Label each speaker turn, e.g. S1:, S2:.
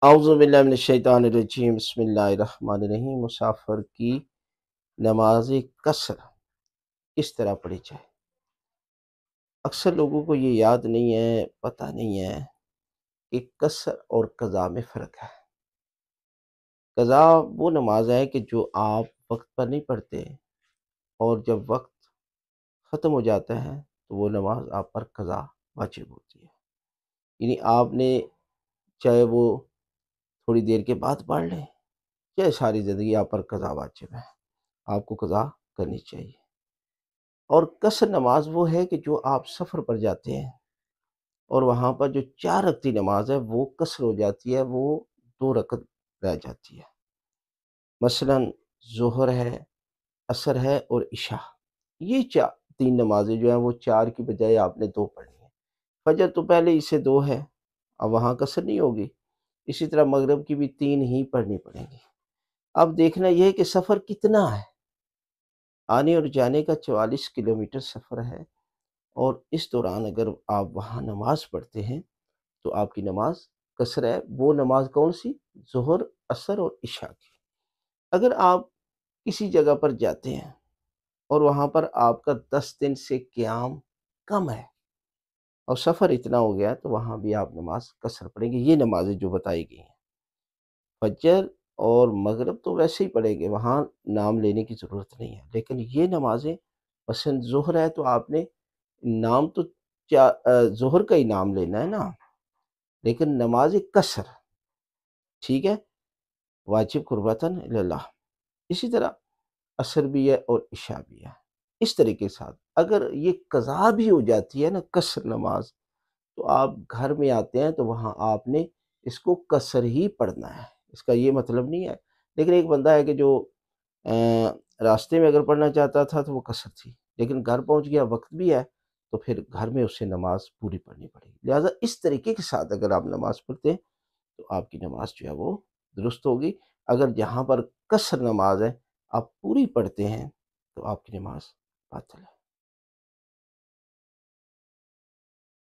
S1: اعوذ باللہ من الشیطان الرجیم، بسم اللہ الرحمن الرحیم۔ مسافر کی نماز قصر کس طرح پڑھی جائے؟ اکثر لوگوں کو یہ یاد نہیں ہے، پتہ نہیں ہے کہ قصر اور قضا میں فرق ہے۔ قضا وہ نماز ہے کہ جو آپ وقت پر نہیں پڑھتے، اور جب وقت ختم ہو جاتا ہے تو وہ نماز آپ پر قضا واجب ہوتی ہے۔ یعنی آپ نے چاہے وہ تھوڑی دیر کے بعد پڑھ لیں، چاہے ساری زندگی آپ پر قضا واجب ہے، آپ کو قضا کرنی چاہیے۔ اور قصر نماز وہ ہے کہ جو آپ سفر پر جاتے ہیں اور وہاں پر جو 4 رکعتی نماز ہے وہ قصر ہو جاتی ہے، وہ 2 رکعت رہ جاتی ہے۔ مثلا ظہر ہے، عصر ہے اور عشاء، یہ 3 نمازیں جو ہیں وہ 4 کی بجائے آپ نے 2 پڑھنی ہیں۔ فجر تو پہلے ہی سے 2 ہے، اب وہاں قصر نہیں ہوگی۔ اسی طرح مغرب کی بھی 3 ہی پڑھنی پڑیں گی۔ اب دیکھنا یہ ہے کہ سفر کتنا ہے۔ آنے اور جانے کا 44 کلومیٹر سفر ہے، اور اس دوران اگر آپ وہاں نماز پڑھتے ہیں تو آپ کی نماز قصر ہے۔ وہ نماز کون سی؟ ظہر، عصر اور عشاء کی۔ اگر آپ کسی جگہ پر جاتے ہیں اور وہاں پر آپ کا 10 دن سے قیام کم ہے اور سفر اتنا ہو گیا تو وہاں بھی آپ نماز قصر پڑھیں گے۔ یہ نمازیں جو بتائی گئی ہیں، فجر اور مغرب تو ویسے ہی پڑھیں گے، وہاں نام لینے کی ضرورت نہیں ہے، لیکن یہ نمازیں مثلا ظہر ہے تو آپ نے نام تو ظہر کا ہی نام لینا ہے نا، لیکن نماز قصر، ٹھیک ہے، واجب قربتاً اللہ۔ اسی طرح عصر بھی ہے اور عشاء بھی ہے۔ اس طریقے کے ساتھ اگر یہ قضا بھی ہو جاتی ہے نا قصر نماز، تو آپ گھر میں آتے ہیں تو وہاں آپ نے اس کو قصر ہی پڑھنا ہے، اس کا یہ مطلب نہیں ہے۔ لیکن ایک بندہ ہے کہ جو راستے میں اگر پڑھنا چاہتا تھا تو وہ قصر تھی، لیکن گھر پہنچ گیا، وقت بھی ہے، تو پھر گھر میں اسے نماز پوری پڑھنی پڑے گی۔ لہٰذا اس طریقے کے ساتھ اگر آپ نماز پڑھتے ہیں تو آپ کی نماز جو ہے وہ درست ہوگی۔ اگر جہاں پر قصر نماز ہے آپ پوری پڑھتے ہیں تو آپ کی نماز باطل ہے۔